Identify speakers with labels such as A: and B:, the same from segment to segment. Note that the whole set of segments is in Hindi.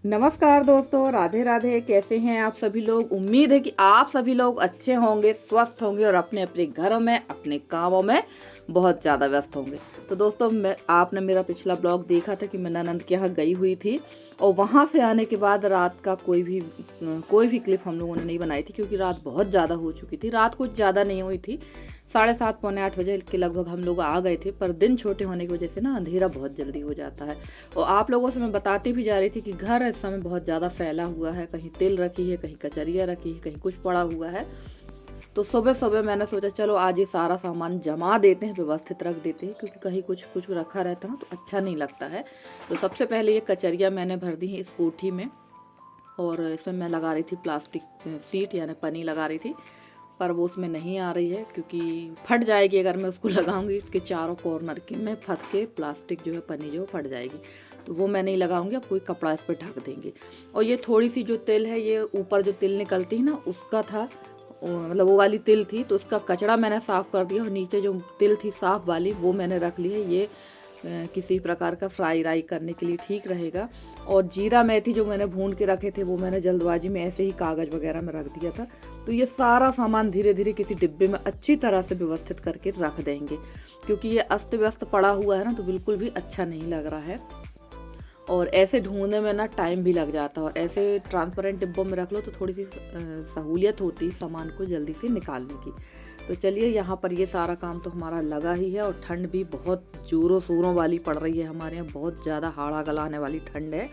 A: नमस्कार दोस्तों, राधे राधे। कैसे हैं आप सभी लोग। उम्मीद है कि आप सभी लोग अच्छे होंगे, स्वस्थ होंगे और अपने अपने घरों में अपने कामों में बहुत ज़्यादा व्यस्त होंगे। तो दोस्तों, आपने मेरा पिछला ब्लॉग देखा था कि मैं ननंद के यहाँ गई हुई थी और वहाँ से आने के बाद रात का कोई भी क्लिप हम लोगों ने नहीं बनाई थी, क्योंकि रात बहुत ज़्यादा हो चुकी थी। रात कुछ ज़्यादा नहीं हुई थी, 7:30 पौने 8 बजे के लगभग हम लोग आ गए थे। पर दिन छोटे होने की वजह से ना अंधेरा बहुत जल्दी हो जाता है। और आप लोगों से मैं बताती भी जा रही थी कि घर इस समय बहुत ज़्यादा फैला हुआ है, कहीं तिल रखी है, कहीं कचरिया रखी है, कहीं कुछ पड़ा हुआ है। तो सुबह सुबह मैंने सोचा चलो आज ये सारा सामान जमा देते हैं, व्यवस्थित रख देते हैं, क्योंकि कहीं कुछ कुछ रखा रहता ना तो अच्छा नहीं लगता है। तो सबसे पहले ये कचरिया मैंने भर दी है इस कोठी में, और इसमें मैं लगा रही थी प्लास्टिक सीट यानी पन्नी लगा रही थी, पर वो उसमें नहीं आ रही है क्योंकि फट जाएगी अगर मैं उसको लगाऊंगी। इसके चारों कॉर्नर के में फंस के प्लास्टिक जो है पन्नी जो फट जाएगी, तो वो मैं नहीं लगाऊंगी। अब कोई कपड़ा इस पर ढक देंगे। और ये थोड़ी सी जो तिल है, ये ऊपर जो तिल निकलती है ना उसका था, मतलब वो वाली तिल थी, तो उसका कचड़ा मैंने साफ़ कर दिया। और नीचे जो तिल थी साफ़ वाली वो मैंने रख ली है। ये किसी प्रकार का फ्राई राई करने के लिए ठीक रहेगा। और जीरा मेथी जो मैंने भून के रखे थे वो मैंने जल्दबाजी में ऐसे ही कागज़ वगैरह में रख दिया था। तो ये सारा सामान धीरे धीरे किसी डिब्बे में अच्छी तरह से व्यवस्थित करके रख देंगे, क्योंकि ये अस्त व्यस्त पड़ा हुआ है ना, तो बिल्कुल भी अच्छा नहीं लग रहा है। और ऐसे ढूंढने में ना टाइम भी लग जाता है, और ऐसे ट्रांसपेरेंट डिब्बों में रख लो तो थोड़ी सी सहूलियत होती है सामान को जल्दी से निकालने की। तो चलिए, यहाँ पर ये सारा काम तो हमारा लगा ही है। और ठंड भी बहुत जोरों शोरों वाली पड़ रही है हमारे यहाँ, बहुत ज़्यादा हाड़ा गलाने वाली ठंड है।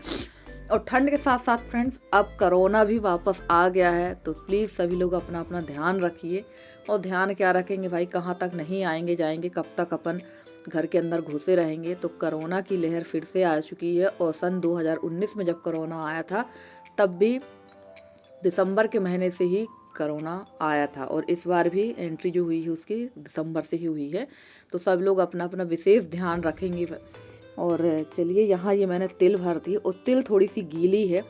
A: और ठंड के साथ साथ फ्रेंड्स, अब कोरोना भी वापस आ गया है, तो प्लीज़ सभी लोग अपना अपना ध्यान रखिए। और ध्यान क्या रखेंगे भाई, कहाँ तक नहीं आएंगे जाएंगे, कब तक अपन घर के अंदर घुसे रहेंगे। तो कोरोना की लहर फिर से आ चुकी है। और सन 2019 में जब कोरोना आया था तब भी दिसंबर के महीने से ही कोरोना आया था, और इस बार भी एंट्री जो हुई है उसकी दिसंबर से ही हुई है। तो सब लोग अपना अपना विशेष ध्यान रखेंगे। और चलिए, यहाँ ये मैंने तिल भर दी, और तिल थोड़ी सी गीली है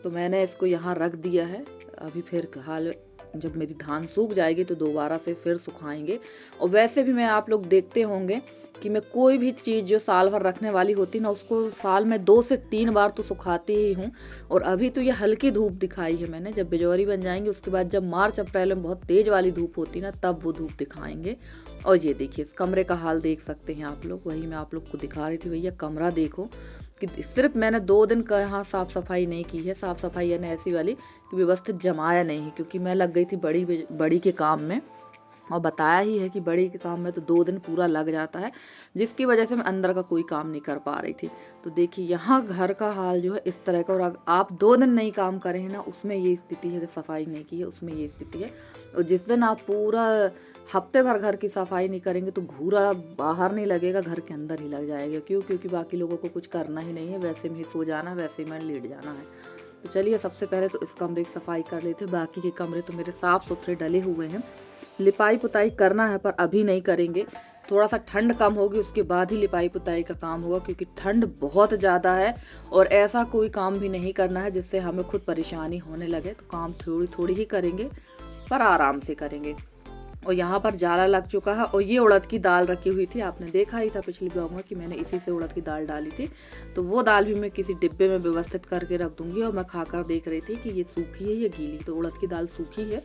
A: तो मैंने इसको यहाँ रख दिया है। अभी फिर हाल जब मेरी धान सूख जाएगी तो दोबारा से फिर सुखाएंगे। और वैसे भी मैं आप लोग देखते होंगे कि मैं कोई भी चीज़ जो साल भर रखने वाली होती ना उसको साल में 2 से 3 बार तो सुखाती ही हूँ। और अभी तो ये हल्की धूप दिखाई है मैंने, जब बिजौरी बन जाएंगे उसके बाद जब मार्च अप्रैल में बहुत तेज़ वाली धूप होती ना तब वो धूप दिखाएंगे। और ये देखिए, इस कमरे का हाल देख सकते हैं आप लोग, वही मैं आप लोग को दिखा रही थी। भैया कमरा देखो कि सिर्फ मैंने 2 दिन का यहाँ साफ़ सफाई नहीं की है। साफ़ सफाई यानी ऐसी वाली कि व्यवस्थित जमाया नहीं, क्योंकि मैं लग गई थी बड़ी के काम में। और बताया ही है कि बड़ी के काम में तो 2 दिन पूरा लग जाता है, जिसकी वजह से मैं अंदर का कोई काम नहीं कर पा रही थी। तो देखिए, यहाँ घर का हाल जो है इस तरह का। और आप 2 दिन नहीं काम करें हैं ना, उसमें ये स्थिति है कि सफाई नहीं की है, उसमें ये स्थिति है। और जिस दिन आप पूरा हफ्ते भर घर की सफाई नहीं करेंगे तो घूरा बाहर नहीं लगेगा, घर के अंदर ही लग जाएगा। क्योंकि बाकी लोगों को कुछ करना ही नहीं है, वैसे में ही सो जाना, वैसे में लेट जाना है। तो चलिए, सबसे पहले तो इस कमरे की सफाई कर लेते हैं। बाकी के कमरे तो मेरे साफ़ सुथरे डले हुए हैं। लिपाई पुताई करना है पर अभी नहीं करेंगे, थोड़ा सा ठंड कम होगी उसके बाद ही लिपाई पुताई का काम होगा, क्योंकि ठंड बहुत ज़्यादा है। और ऐसा कोई काम भी नहीं करना है जिससे हमें खुद परेशानी होने लगे। तो काम थोड़ी थोड़ी ही करेंगे पर आराम से करेंगे। और यहाँ पर जाला लग चुका है। और ये उड़द की दाल रखी हुई थी, आपने देखा ही था पिछले ब्लॉग में कि मैंने इसी से उड़द की दाल डाली थी। तो वो दाल भी मैं किसी डिब्बे में व्यवस्थित करके रख दूंगी। और मैं खाकर देख रही थी कि ये सूखी है या गीली। तो उड़द की दाल सूखी है,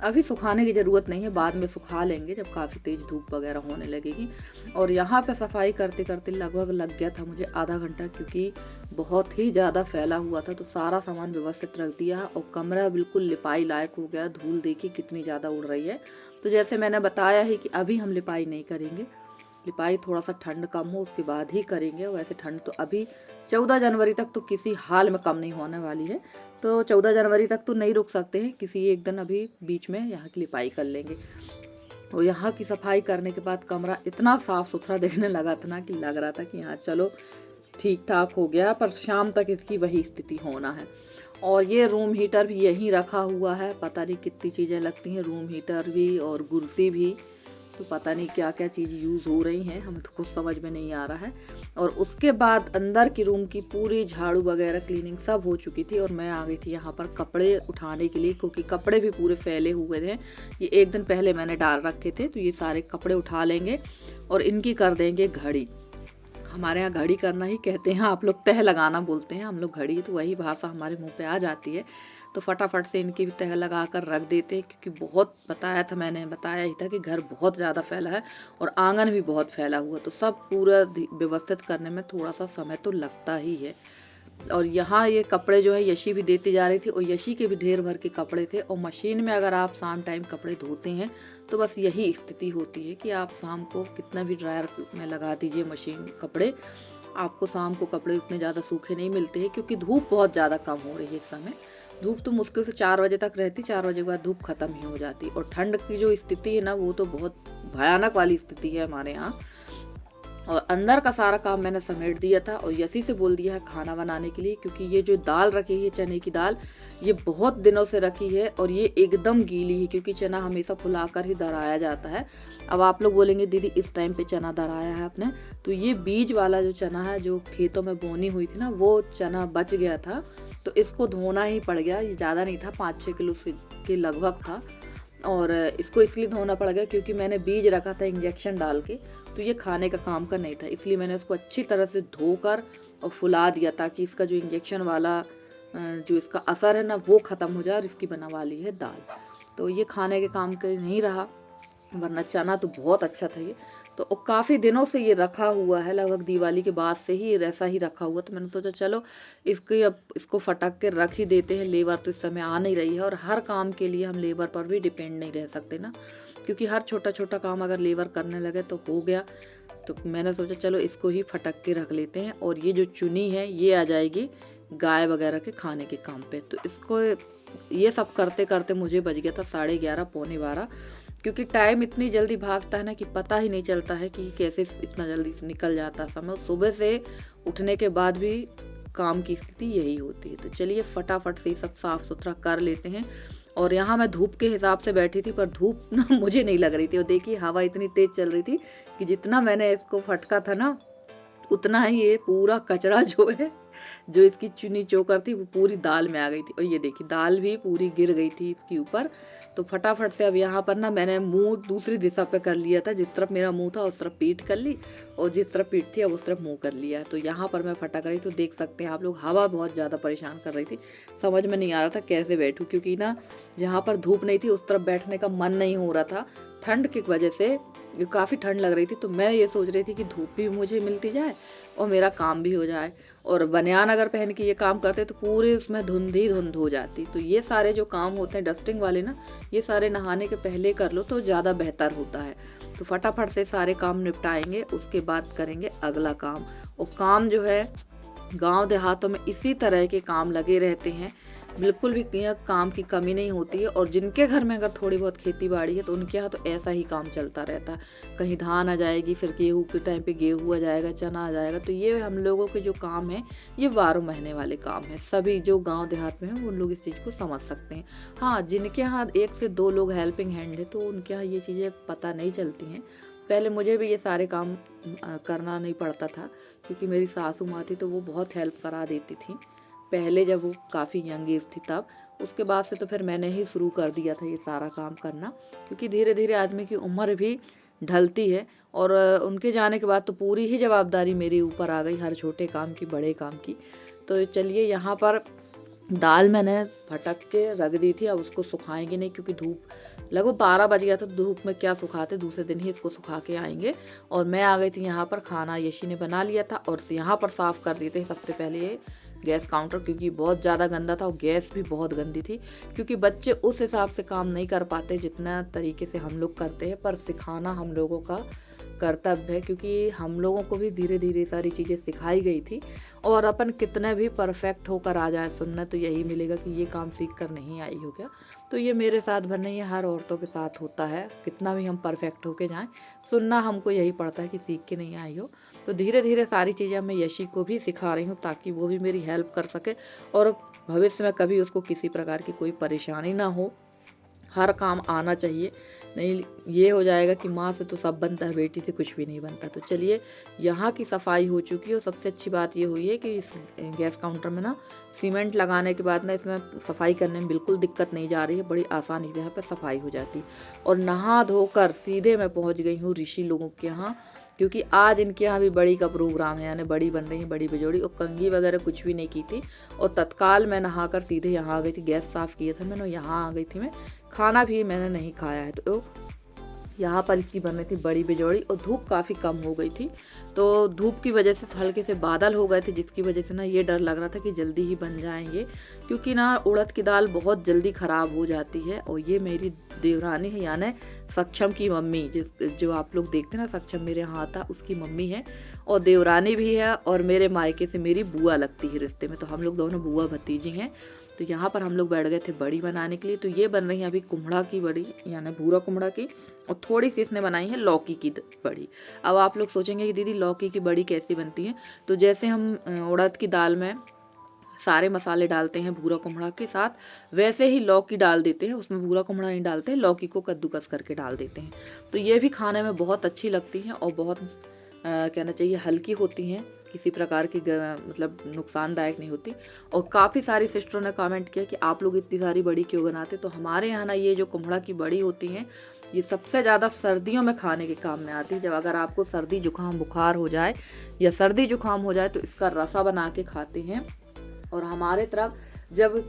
A: अभी सुखाने की ज़रूरत नहीं है, बाद में सुखा लेंगे जब काफ़ी तेज़ धूप वगैरह होने लगेगी। और यहाँ पर सफाई करते करते लगभग लग गया था मुझे आधा घंटा, क्योंकि बहुत ही ज़्यादा फैला हुआ था। तो सारा सामान व्यवस्थित रख दिया और कमरा बिल्कुल लिपाई लायक हो गया। धूल देखिए कितनी ज़्यादा उड़ रही है। तो जैसे मैंने बताया है कि अभी हम लिपाई नहीं करेंगे, लिपाई थोड़ा सा ठंड कम हो उसके बाद ही करेंगे। वैसे ठंड तो अभी 14 जनवरी तक तो किसी हाल में कम नहीं होने वाली है। तो 14 जनवरी तक तो नहीं रुक सकते हैं, किसी एक दिन अभी बीच में यहाँ की लिपाई कर लेंगे। और यहाँ की सफाई करने के बाद कमरा इतना साफ़ सुथरा दिखने लगा था ना कि लग रहा था कि हाँ चलो ठीक ठाक हो गया, पर शाम तक इसकी वही स्थिति होना है। और ये रूम हीटर भी यहीं रखा हुआ है, पता नहीं कितनी चीज़ें लगती हैं, रूम हीटर भी और कुर्सी भी, तो पता नहीं क्या क्या चीज़ यूज़ हो रही हैं, हमें तो कुछ समझ में नहीं आ रहा है। और उसके बाद अंदर की रूम की पूरी झाड़ू वगैरह क्लीनिंग सब हो चुकी थी। और मैं आ गई थी यहाँ पर कपड़े उठाने के लिए, क्योंकि कपड़े भी पूरे फैले हुए थे। ये एक दिन पहले मैंने डाल रखे थे, तो ये सारे कपड़े उठा लेंगे और इनकी कर देंगे घड़ी। हमारे यहाँ घड़ी करना ही कहते हैं, आप लोग तह लगाना बोलते हैं, हम लोग घड़ी, तो वही भाषा हमारे मुंह पे आ जाती है। तो फटाफट से इनकी भी तह लगा कर रख देते हैं, क्योंकि बहुत मैंने बताया ही था कि घर बहुत ज़्यादा फैला है और आंगन भी बहुत फैला हुआ, तो सब पूरा व्यवस्थित करने में थोड़ा सा समय तो लगता ही है। और यहाँ ये कपड़े जो है यशी भी देती जा रही थी, और यशी के भी ढेर भर के कपड़े थे। और मशीन में अगर आप शाम टाइम कपड़े धोते हैं तो बस यही स्थिति होती है कि आप शाम को कितना भी ड्रायर में लगा दीजिए मशीन कपड़े, आपको शाम को कपड़े उतने ज़्यादा सूखे नहीं मिलते हैं, क्योंकि धूप बहुत ज़्यादा कम हो रही है इस समय। धूप तो मुश्किल से 4 बजे तक रहती, 4 बजे के बाद धूप खत्म ही हो जाती। और ठंड की जो स्थिति है ना, वो तो बहुत भयानक वाली स्थिति है हमारे यहाँ। और अंदर का सारा काम मैंने समेट दिया था और यसी से बोल दिया है खाना बनाने के लिए, क्योंकि ये जो दाल रखी है चने की दाल, ये बहुत दिनों से रखी है और ये एकदम गीली है, क्योंकि चना हमेशा फुलाकर ही दराया जाता है। अब आप लोग बोलेंगे दीदी इस टाइम पे चना दराया है आपने, तो ये बीज वाला जो चना है जो खेतों में बोनी हुई थी ना, वो चना बच गया था, तो इसको धोना ही पड़ गया। ये ज़्यादा नहीं था, 5-6 किलो के लगभग था, और इसको इसलिए धोना पड़ गया क्योंकि मैंने बीज रखा था इंजेक्शन डाल के, तो ये खाने का काम का नहीं था, इसलिए मैंने इसको अच्छी तरह से धोकर और फुला दिया, ताकि इसका जो इंजेक्शन वाला जो इसका असर है ना, वो ख़त्म हो जाए और इसकी बना वाली है दाल। तो ये खाने के काम का नहीं रहा, वरना चना तो बहुत अच्छा था ये। तो काफ़ी दिनों से ये रखा हुआ है, लगभग दिवाली के बाद से ही ऐसा ही रखा हुआ, तो मैंने सोचा चलो इसको फटक के रख ही देते हैं। लेबर तो इस समय आ नहीं रही है, और हर काम के लिए हम लेबर पर भी डिपेंड नहीं रह सकते ना, क्योंकि हर छोटा छोटा काम अगर लेबर करने लगे तो हो गया। तो मैंने सोचा चलो इसको ही फटक के रख लेते हैं, और ये जो चुनी है ये आ जाएगी गाय वगैरह के खाने के काम पे। तो इसको ये सब करते करते मुझे बज गया था 11:30 पौने 12, क्योंकि टाइम इतनी जल्दी भागता है ना कि पता ही नहीं चलता है कि कैसे इतना जल्दी से निकल जाता है समय। सुबह से उठने के बाद भी काम की स्थिति यही होती है। तो चलिए फटाफट से सब साफ सुथरा कर लेते हैं। और यहाँ मैं धूप के हिसाब से बैठी थी, पर धूप ना मुझे नहीं लग रही थी, और देखिए हवा इतनी तेज चल रही थी कि जितना मैंने इसको फटका था ना, उतना ही ये पूरा कचरा जो है, जो इसकी चुनी चोकर थी, वो पूरी दाल में आ गई थी। और ये देखिए दाल भी पूरी गिर गई थी इसके ऊपर। तो फटाफट से अब यहाँ पर ना मैंने मुंह दूसरी दिशा पे कर लिया था, जिस तरफ मेरा मुंह था उस तरफ पीठ कर ली, और जिस तरफ पीठ थी अब उस तरफ मुंह कर लिया। तो यहाँ पर मैं फटक रही, तो देख सकते हैं आप लोग, हवा बहुत ज़्यादा परेशान कर रही थी, समझ में नहीं आ रहा था कैसे बैठूँ, क्योंकि ना जहाँ पर धूप नहीं थी उस तरफ बैठने का मन नहीं हो रहा था, ठंड की वजह से काफ़ी ठंड लग रही थी। तो मैं ये सोच रही थी कि धूप भी मुझे मिलती जाए और मेरा काम भी हो जाए। और बनियान अगर पहन के ये काम करते तो पूरे उसमें धुंध ही धुंध हो जाती। तो ये सारे जो काम होते हैं डस्टिंग वाले ना, ये सारे नहाने के पहले कर लो तो ज़्यादा बेहतर होता है। तो फटाफट से सारे काम निपटाएंगे, उसके बाद करेंगे अगला काम। और काम जो है गांव देहातों में इसी तरह के काम लगे रहते हैं, बिल्कुल भी यहाँ काम की कमी नहीं होती है। और जिनके घर में अगर थोड़ी बहुत खेती बाड़ी है तो उनके यहाँ तो ऐसा ही काम चलता रहता है। कहीं धान आ जाएगी, फिर गेहूँ के टाइम पे गेहूँ आ जाएगा, चना आ जाएगा। तो ये हम लोगों के जो काम है ये 12 महीने वाले काम है। सभी जो गांव देहात में हैं उन लोग इस चीज़ को समझ सकते हैं। हाँ, जिनके यहाँ 1 से 2 लोग हेल्पिंग हैंड है तो उनके यहाँ ये चीज़ें पता नहीं चलती हैं। पहले मुझे भी ये सारे काम करना नहीं पड़ता था, क्योंकि मेरी सासू माँ थी तो वो बहुत हेल्प करा देती थी पहले, जब वो काफ़ी यंग एज थी तब। उसके बाद से तो फिर मैंने ही शुरू कर दिया था ये सारा काम करना, क्योंकि धीरे धीरे आदमी की उम्र भी ढलती है, और उनके जाने के बाद तो पूरी ही जवाबदारी मेरे ऊपर आ गई, हर छोटे काम की, बड़े काम की। तो चलिए यहाँ पर दाल मैंने फटक के रख दी थी, अब उसको सुखाएंगे नहीं, क्योंकि धूप लगभग 12 बज गया था, धूप में क्या सुखाते, दूसरे दिन ही इसको सुखा के आएंगे। और मैं आ गई थी यहाँ पर, खाना यशी ने बना लिया था, और यहाँ पर साफ़ कर लिए थे सबसे पहले ये गैस काउंटर, क्योंकि बहुत ज़्यादा गंदा था और गैस भी बहुत गंदी थी। क्योंकि बच्चे उस हिसाब से काम नहीं कर पाते जितना तरीके से हम लोग करते हैं, पर सिखाना हम लोगों का कर्तव्य है, क्योंकि हम लोगों को भी धीरे धीरे सारी चीज़ें सिखाई गई थी। और अपन कितने भी परफेक्ट होकर आ जाए सुनना, तो यही मिलेगा कि ये काम सीख कर नहीं आई हो क्या। तो ये मेरे साथ भर नहीं है, हर औरतों के साथ होता है, कितना भी हम परफेक्ट होके जाएं, सुनना हमको यही पड़ता है कि सीख के नहीं आई हो। तो धीरे धीरे सारी चीज़ें मैं यशी को भी सिखा रही हूँ, ताकि वो भी मेरी हेल्प कर सके, और भविष्य में कभी उसको किसी प्रकार की कोई परेशानी ना हो। हर काम आना चाहिए, नहीं ये हो जाएगा कि माँ से तो सब बनता है, बेटी से कुछ भी नहीं बनता। तो चलिए यहाँ की सफाई हो चुकी है, और सबसे अच्छी बात ये हुई है कि इस गैस काउंटर में ना सीमेंट लगाने के बाद ना इसमें सफाई करने में बिल्कुल दिक्कत नहीं जा रही है, बड़ी आसानी से यहाँ पर सफाई हो जाती। और नहा धोकर सीधे मैं पहुँच गई हूँ ऋषि लोगों के यहाँ, क्योंकि आज इनके यहाँ भी बड़ी का प्रोग्राम है, यानी बड़ी बन रही है, बड़ी बिजोड़ी। और कंघी वगैरह कुछ भी नहीं की थी और तत्काल मैं नहाकर सीधे यहाँ आ गई थी। गैस साफ़ किया था मैंने, यहाँ आ गई थी मैं। खाना भी मैंने नहीं खाया है। तो यहाँ पर इसकी बन रही थी बड़ी बिजोड़ी और धूप काफ़ी कम हो गई थी, तो धूप की वजह से हल्के से बादल हो गए थे, जिसकी वजह से ना ये डर लग रहा था कि जल्दी ही बन जाएंगे, क्योंकि ना उड़द की दाल बहुत जल्दी ख़राब हो जाती है। और ये मेरी देवरानी है, यानी सक्षम की मम्मी, जो आप लोग देखते हैं ना, सक्षम मेरे यहाँ था, उसकी मम्मी है और देवरानी भी है और मेरे मायके से मेरी बुआ लगती है रिश्ते में, तो हम लोग दोनों बुआ भतीजी हैं। तो यहाँ पर हम लोग बैठ गए थे बड़ी बनाने के लिए। तो ये बन रही है अभी कुम्हड़ा की बड़ी, यानी भूरा कुम्हड़ा की, और थोड़ी सी इसने बनाई है लौकी की बड़ी। अब आप लोग सोचेंगे कि दीदी लौकी की बड़ी कैसी बनती है, तो जैसे हम उड़द की दाल में सारे मसाले डालते हैं भूरा कुम्हड़ा के साथ, वैसे ही लौकी डाल देते हैं। उसमें भूरा कुम्हड़ा नहीं डालते हैं, लौकी को कद्दूकस करके डाल देते हैं। तो ये भी खाने में बहुत अच्छी लगती हैं और बहुत कहना चाहिए हल्की होती हैं, किसी प्रकार की मतलब नुकसानदायक नहीं होती। और काफ़ी सारी सिस्टरों ने कमेंट किया कि आप लोग इतनी सारी बड़ी क्यों बनाते। तो हमारे यहाँ ना ये जो कुम्हड़ा की बड़ी होती हैं, ये सबसे ज़्यादा सर्दियों में खाने के काम में आती है। जब अगर आपको सर्दी जुकाम बुखार हो जाए या सर्दी जुकाम हो जाए तो इसका रसा बना के खाते हैं। और हमारे तरफ जब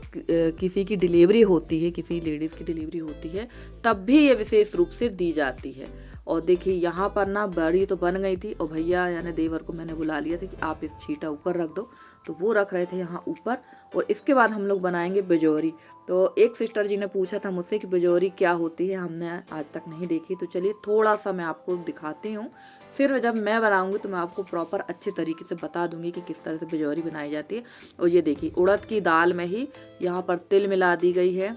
A: किसी की डिलीवरी होती है, किसी लेडीज़ की डिलीवरी होती है, तब भी ये विशेष रूप से दी जाती है। और देखिए यहाँ पर ना बड़ी तो बन गई थी और भैया यानी देवर को मैंने बुला लिया था कि आप इस छीटा ऊपर रख दो, तो वो रख रहे थे यहाँ ऊपर। और इसके बाद हम लोग बनाएंगे बिजोरी। तो एक सिस्टर जी ने पूछा था मुझसे कि बिजोरी क्या होती है, हमने आज तक नहीं देखी। तो चलिए थोड़ा सा मैं आपको दिखाती हूँ, फिर जब मैं बनाऊंगी तो मैं आपको प्रॉपर अच्छे तरीके से बता दूंगी कि किस तरह से बिजोरी बनाई जाती है। और ये देखिए उड़द की दाल में ही यहाँ पर तिल मिला दी गई है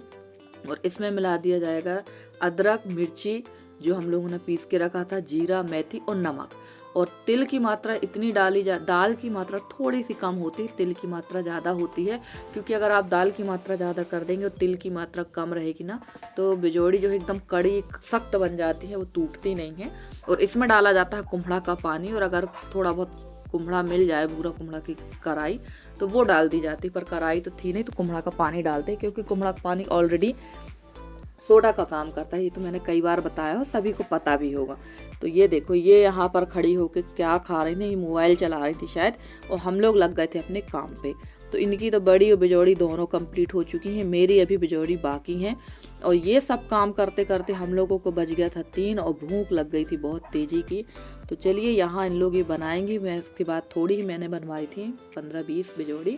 A: और इसमें मिला दिया जाएगा अदरक, मिर्ची जो हम लोगों ने पीस के रखा था, जीरा, मेथी और नमक। और तिल की मात्रा इतनी दाल की मात्रा थोड़ी सी कम होती है, तिल की मात्रा ज़्यादा होती है। क्योंकि अगर आप दाल की मात्रा ज़्यादा कर देंगे और तिल की मात्रा कम रहेगी ना, तो बिजोड़ी जो है एकदम कड़ी सख्त बन जाती है, वो टूटती नहीं है। और इसमें डाला जाता है कुम्हड़ा का पानी, और अगर थोड़ा बहुत कुम्हड़ा मिल जाए, भूरा कुम्हड़ा की कढ़ाई, तो वो डाल दी जाती। पर कढ़ाई तो थी नहीं, तो कुम्हड़ा का पानी डालते, क्योंकि कुम्हड़ा का पानी ऑलरेडी सोडा का काम करता है। ये तो मैंने कई बार बताया और सभी को पता भी होगा। तो ये देखो, ये यहाँ पर खड़ी होकर क्या खा रही थी, ये मोबाइल चला रही थी शायद, और हम लोग लग गए थे अपने काम पे। तो इनकी तो बड़ी और बिजोड़ी दोनों कंप्लीट हो चुकी हैं, मेरी अभी बिजोड़ी बाकी हैं। और ये सब काम करते करते हम लोगों को बज गया था 3 और भूख लग गई थी बहुत तेज़ी की। तो चलिए यहाँ इन लोग ये बनाएंगी। मैं इसके बाद थोड़ी ही मैंने बनवाई थी, 15-20 बिजोड़ी,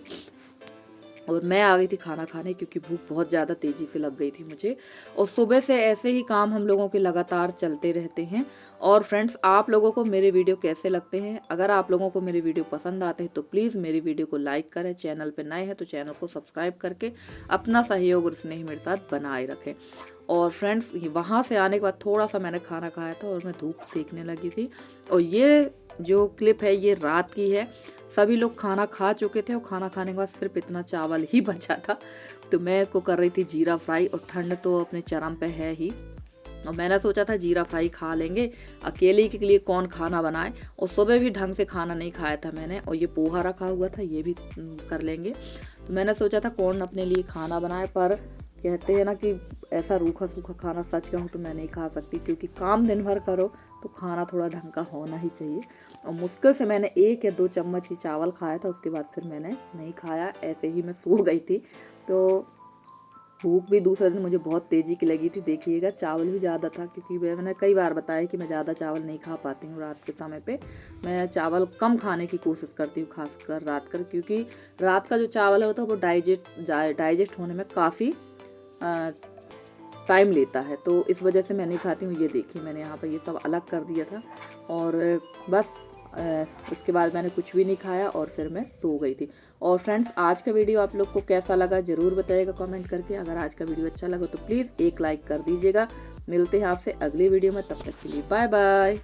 A: और मैं आ गई थी खाना खाने, क्योंकि भूख बहुत ज़्यादा तेज़ी से लग गई थी मुझे। और सुबह से ऐसे ही काम हम लोगों के लगातार चलते रहते हैं। और फ्रेंड्स, आप लोगों को मेरे वीडियो कैसे लगते हैं? अगर आप लोगों को मेरे वीडियो पसंद आते हैं तो प्लीज़ मेरी वीडियो को लाइक करें, चैनल पर नए हैं तो चैनल को सब्सक्राइब करके अपना सहयोग और स्नेह मेरे साथ बनाए रखें। और फ्रेंड्स, वहाँ से आने के बाद थोड़ा सा मैंने खाना खाया था और मैं धूप सेकने लगी थी। और ये जो क्लिप है ये रात की है, सभी लोग खाना खा चुके थे और खाना खाने के बाद सिर्फ इतना चावल ही बचा था। तो मैं इसको कर रही थी जीरा फ्राई, और ठंड तो अपने चरम पे है ही। और मैंने सोचा था जीरा फ्राई खा लेंगे, अकेले के लिए कौन खाना बनाए। और सुबह भी ढंग से खाना नहीं खाया था मैंने, और ये पोहा रखा हुआ था, ये भी कर लेंगे। तो मैंने सोचा था कौन अपने लिए खाना बनाए, पर कहते हैं ना कि ऐसा रूखा सूखा खाना सच कहूँ तो मैं नहीं खा सकती, क्योंकि काम दिन भर करो तो खाना थोड़ा ढंग का होना ही चाहिए। और मुश्किल से मैंने 1 या 2 चम्मच ही चावल खाया था, उसके बाद फिर मैंने नहीं खाया, ऐसे ही मैं सो गई थी। तो भूख भी दूसरे दिन मुझे बहुत तेज़ी की लगी थी। देखिएगा चावल भी ज़्यादा था, क्योंकि मैंने कई बार बताया कि मैं ज़्यादा चावल नहीं खा पाती हूँ रात के समय पे। मैं चावल कम खाने की कोशिश करती हूँ, खासकर रात कर, क्योंकि रात का जो चावल होता है वो डाइजेस्ट होने में काफ़ी टाइम लेता है। तो इस वजह से मैं नहीं खाती हूँ। ये देखिए मैंने यहाँ पर ये सब अलग कर दिया था, और बस इसके बाद मैंने कुछ भी नहीं खाया और फिर मैं सो गई थी। और फ्रेंड्स, आज का वीडियो आप लोग को कैसा लगा ज़रूर बताइएगा कमेंट करके। अगर आज का वीडियो अच्छा लगा तो प्लीज़ एक लाइक कर दीजिएगा। मिलते हैं आपसे अगली वीडियो में, तब तक के लिए बाय बाय।